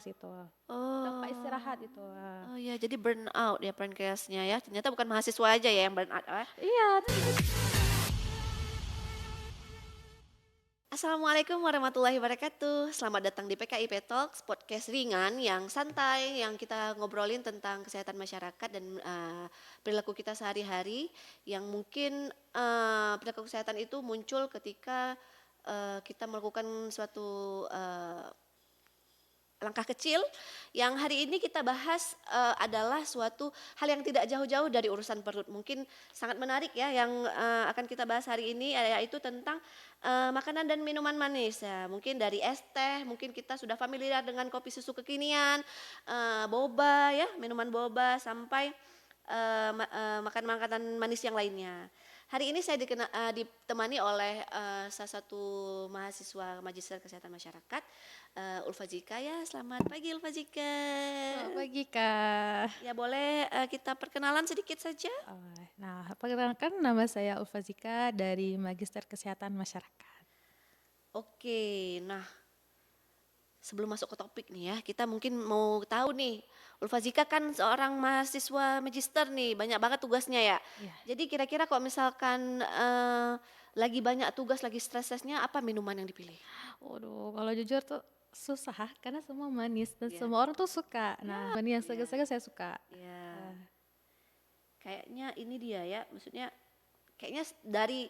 itu. Tanpa Oh, istirahat itu. oh ya, jadi burn out ya pankreasnya ya. Ternyata bukan mahasiswa aja ya yang burn out. Iya, Assalamualaikum warahmatullahi wabarakatuh. Selamat datang di PKIP Talks, podcast ringan yang santai, yang kita ngobrolin tentang kesehatan masyarakat dan perilaku kita sehari-hari, yang mungkin perilaku kesehatan itu muncul ketika kita melakukan suatu langkah kecil. Yang hari ini kita bahas adalah suatu hal yang tidak jauh-jauh dari urusan perut. Mungkin sangat menarik ya yang akan kita bahas hari ini, yaitu tentang makanan dan minuman manis. Ya, mungkin dari es teh, mungkin kita sudah familiar dengan kopi susu kekinian, boba ya, minuman boba, sampai makanan-makanan manis yang lainnya. Hari ini saya ditemani oleh salah satu mahasiswa Magister Kesehatan Masyarakat, Ulfa Jika ya. Selamat pagi Ulfa Jika. selamat pagi Kak. Ya boleh kita perkenalan sedikit saja? Nah, perkenalkan nama saya Ulfa Zika dari Magister Kesehatan Masyarakat. Oke, nah sebelum masuk ke topik nih ya, kita mungkin mau tahu nih, Ulfa Zika kan seorang mahasiswa magister nih, banyak banget tugasnya ya. Iya. Jadi kira-kira kok misalkan lagi banyak tugas, lagi stres-stresnya, apa minuman yang dipilih? Waduh, kalau jujur tuh susah karena semua manis dan Ya, semua orang tuh suka. Nah, manis yang ya, segar-segar saya suka. ya. Eh, Kayaknya ini dia ya, maksudnya kayaknya dari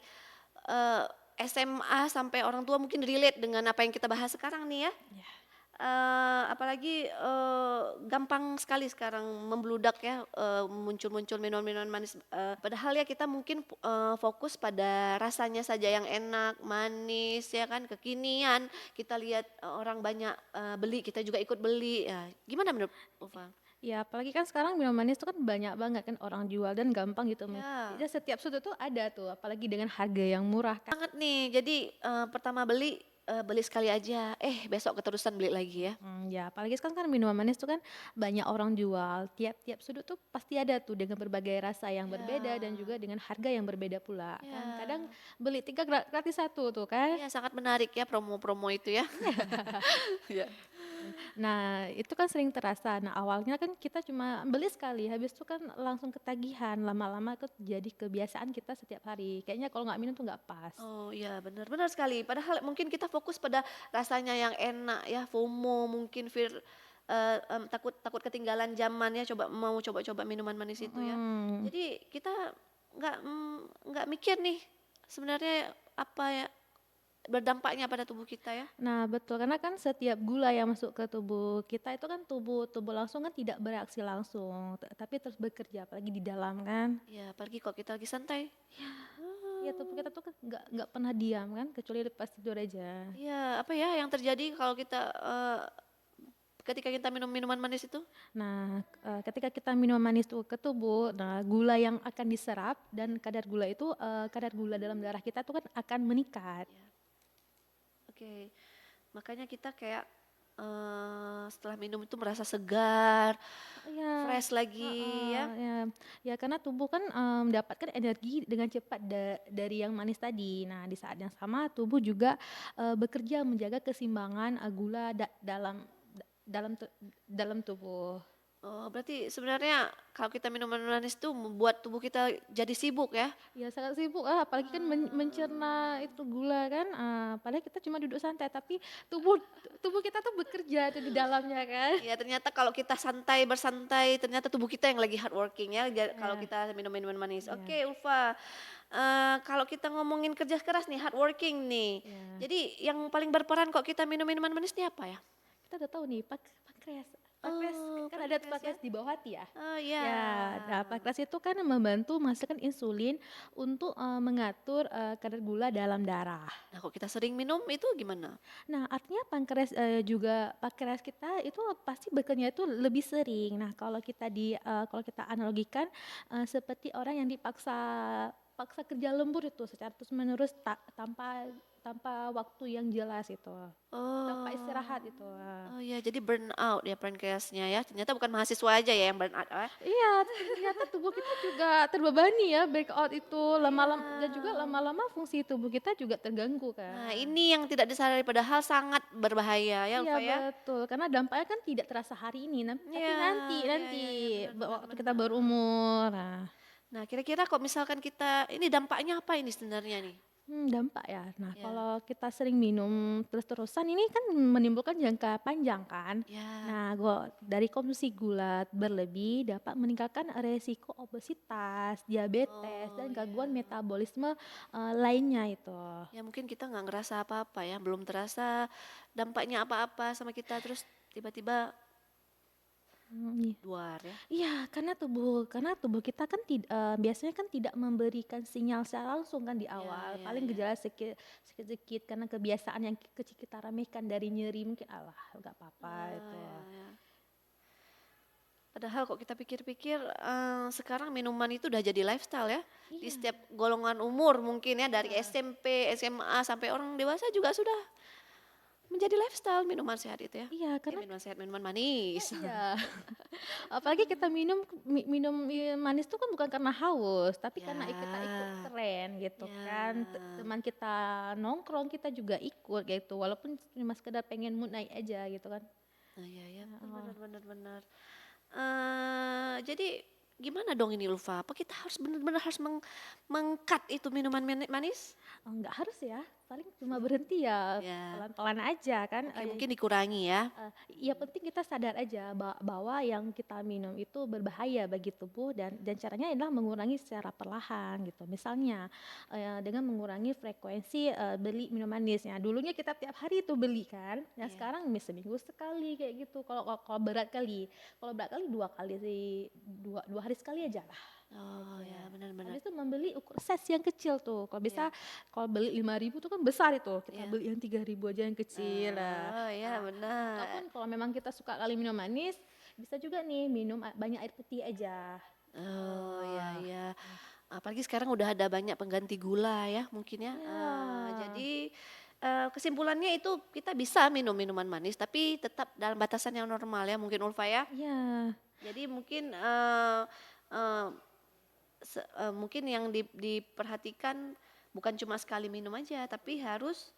eh, SMA sampai orang tua mungkin relate dengan apa yang kita bahas sekarang nih ya. ya. Apalagi gampang sekali sekarang membludak ya, muncul-muncul minuman-minuman manis. Padahal ya kita mungkin fokus pada rasanya saja yang enak, manis ya kan, kekinian. Kita lihat orang banyak beli, kita juga ikut beli. Ya, gimana menurut Ufa? Ya, apalagi kan sekarang minuman manis tuh kan banyak banget kan orang jual dan gampang gitu. Ya. Jadi setiap sudut tuh ada tuh, apalagi dengan harga yang murah kan. Banget nih, jadi pertama beli, beli sekali aja, besok keterusan beli lagi ya. Ya, apalagi sekarang kan minuman manis tuh kan banyak orang jual. Tiap-tiap sudut tuh pasti ada tuh dengan berbagai rasa yang berbeda dan Ya, juga dengan harga yang berbeda pula kan. Kadang ya, beli tiga gratis satu tuh kan. ya sangat menarik ya promo-promo itu ya. Ya. Nah, itu kan sering terasa. Nah, awalnya kan kita cuma beli sekali, habis itu kan langsung ketagihan. Lama-lama itu jadi kebiasaan kita setiap hari. Kayaknya kalau nggak minum tuh nggak pas. Oh iya benar benar sekali. Padahal mungkin kita fokus pada rasanya yang enak ya, FOMO mungkin takut takut ketinggalan zaman ya, mau coba-coba minuman manis itu ya. Mm. Jadi kita nggak mikir nih sebenarnya apa ya berdampaknya pada tubuh kita ya. Nah, betul karena kan setiap gula yang masuk ke tubuh kita itu kan tubuh tubuh langsung kan tidak bereaksi langsung, tapi terus bekerja apalagi di dalam kan. Ya, apalagi kalau kita lagi santai. Ya tubuh kita tuh kan nggak pernah diam kan, kecuali pas tidur aja. Iya, apa ya yang terjadi kalau kita ketika kita minum minuman manis itu? Nah, ketika kita minum manis tuh ke tubuh, nah gula yang akan diserap dan kadar gula dalam darah kita tuh kan akan meningkat. Ya, oke. Makanya kita kayak setelah minum itu merasa segar, Ya, fresh lagi ya. ya, ya karena tubuh kan mendapatkan energi dengan cepat dari yang manis tadi. Nah, di saat yang sama tubuh juga bekerja menjaga keseimbangan gula dalam dalam tubuh. Oh, berarti sebenarnya kalau kita minum minuman manis itu membuat tubuh kita jadi sibuk ya. Ya sangat sibuk apalagi kan mencerna itu gula kan. Padahal kita cuma duduk santai, tapi tubuh tubuh kita tuh bekerja tuh di dalamnya kan. Ya ternyata kalau kita santai bersantai, ternyata tubuh kita yang lagi hard working ya. Kalau Ya, kita minum minuman manis. ya, Oke, Ulfa. Kalau kita ngomongin kerja keras nih, hard working nih. ya. Jadi yang paling berperan kok kita minum minuman manis ini apa ya? Kita udah tahu nih pankreas. Pankreas Oh, kan ada tuh pankreas ya. pankreas di bawah hati ya. Oh ya. Ya, nah pankreas itu kan membantu menghasilkan insulin untuk mengatur kadar gula dalam darah. Nah, kok kita sering minum itu gimana? Nah, artinya pankreas kita itu pasti bekerja itu lebih sering. Nah, kalau kita analogikan seperti orang yang paksa kerja lembur itu secara terus-menerus tanpa tanpa waktu yang jelas itu, tanpa istirahat Oh. itu. Oh ya, jadi burn out ya pankreasnya ya. Ternyata bukan mahasiswa aja ya yang burn out ya. Iya, ternyata tubuh kita juga terbebani ya breakout itu dan juga Iya. lama-lama fungsi tubuh kita juga terganggu Nah, kan. ini yang tidak disadari padahal sangat berbahaya ya Iya Ulfa ya. betul, karena dampaknya kan tidak terasa hari ini, tapi Iya, nanti iya, nanti iya, iya, benar, benar, waktu kita benar. berumur. Nah, Nah, kira-kira kok misalkan kita ini dampaknya apa ini sebenarnya nih? dampak ya. Nah, Ya, kalau kita sering minum terus-terusan ini kan menimbulkan jangka panjang kan. ya. Nah, dari konsumsi gula berlebih dapat meningkatkan resiko obesitas, diabetes, Oh dan ya. gangguan metabolisme lainnya itu. Ya mungkin kita nggak ngerasa apa-apa ya, belum terasa dampaknya apa-apa sama kita terus tiba-tiba Iya. luar ya. Iya, karena tubuh kita kan biasanya kan tidak memberikan sinyal secara langsung kan di Ya, awal. ya, Paling ya. gejala sedikit karena kebiasaan yang kecil kita remehkan dari nyeri mungkin alah nggak apa-apa Ah, itu. ya, ya. Padahal kok kita pikir-pikir sekarang minuman itu udah jadi lifestyle ya. Di Iya. setiap golongan umur mungkin ya dari Iya. SMP, SMA sampai orang dewasa juga sudah menjadi lifestyle minuman sehat itu ya. Iya, karena Minuman sehat, minuman manis. iya. Apalagi kita minum manis itu kan bukan karena haus, tapi karena kita ikut Ya, tren gitu kan. ya. Teman kita nongkrong kita juga ikut gitu, walaupun cuma sekedar pengen mood naik aja gitu kan. Nah, ya, ya, Heeh. benar, benar, benar. Jadi gimana dong ini Ulfa? Apa kita harus benar-benar harus meng-cut itu minuman manis? Oh, nggak harus ya, paling cuma berhenti ya Ya, pelan-pelan aja kan, oke mungkin dikurangi ya. yang penting kita sadar aja bahwa yang kita minum itu berbahaya bagi tubuh dan caranya adalah mengurangi secara perlahan gitu. Misalnya, dengan mengurangi frekuensi, beli minum manisnya. Dulunya kita tiap hari tuh beli kan, nah Iya. sekarang seminggu sekali kayak gitu kalau berat kali. Kalau berat kali 2 kali sih, 2 hari sekali aja lah Oh gitu. ya, benar-benar. Habis itu membeli size yang kecil tuh, kalau Iya, bisa kalau beli 5.000 tuh kan besar itu, kita iya. beli yang 3.000 aja yang kecil lah. Oh ya Nah, benar. ataupun kalau memang kita suka kali minum manis, bisa juga nih minum banyak air putih aja. Oh ya, Oh, ya. Apalagi sekarang udah ada banyak pengganti gula ya mungkin ya. iya, Jadi kesimpulannya itu kita bisa minum minuman manis tapi tetap dalam batasan yang normal ya mungkin Ulfa ya. iya, Jadi mungkin eh, mungkin yang diperhatikan bukan cuma sekali minum aja, tapi harus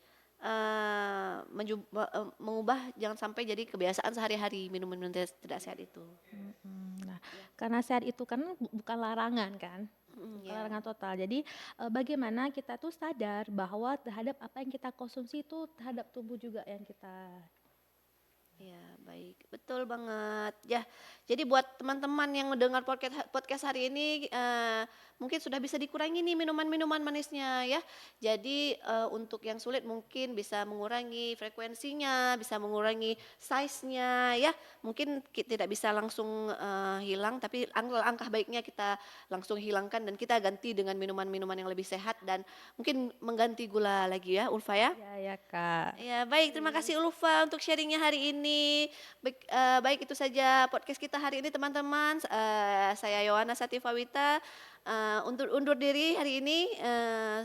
mengubah jangan sampai jadi kebiasaan sehari-hari minum minum tidak sehat itu. Nah, Ya, karena sehat itu kan bukan larangan kan, bukan ya, larangan total. Jadi, bagaimana kita tuh sadar bahwa terhadap apa yang kita konsumsi itu terhadap tubuh juga yang kita. ya, baik, betul banget. Ya, jadi buat teman-teman yang mendengar podcast podcast hari ini mungkin sudah bisa dikurangi nih minuman-minuman manisnya ya. Jadi untuk yang sulit mungkin bisa mengurangi frekuensinya, bisa mengurangi size-nya ya. Mungkin tidak bisa langsung hilang, tapi langkah baiknya kita langsung hilangkan dan kita ganti dengan minuman-minuman yang lebih sehat dan mungkin mengganti gula lagi ya, Ulfa ya. Ya ya, Kak. Ya, baik, terima kasih Ulfa untuk sharingnya hari ini. Baik, baik itu saja podcast kita hari ini teman-teman. Saya Yohana Satifawita undur diri hari ini.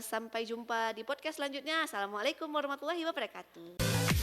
Sampai jumpa di podcast selanjutnya. Assalamualaikum warahmatullahi wabarakatuh.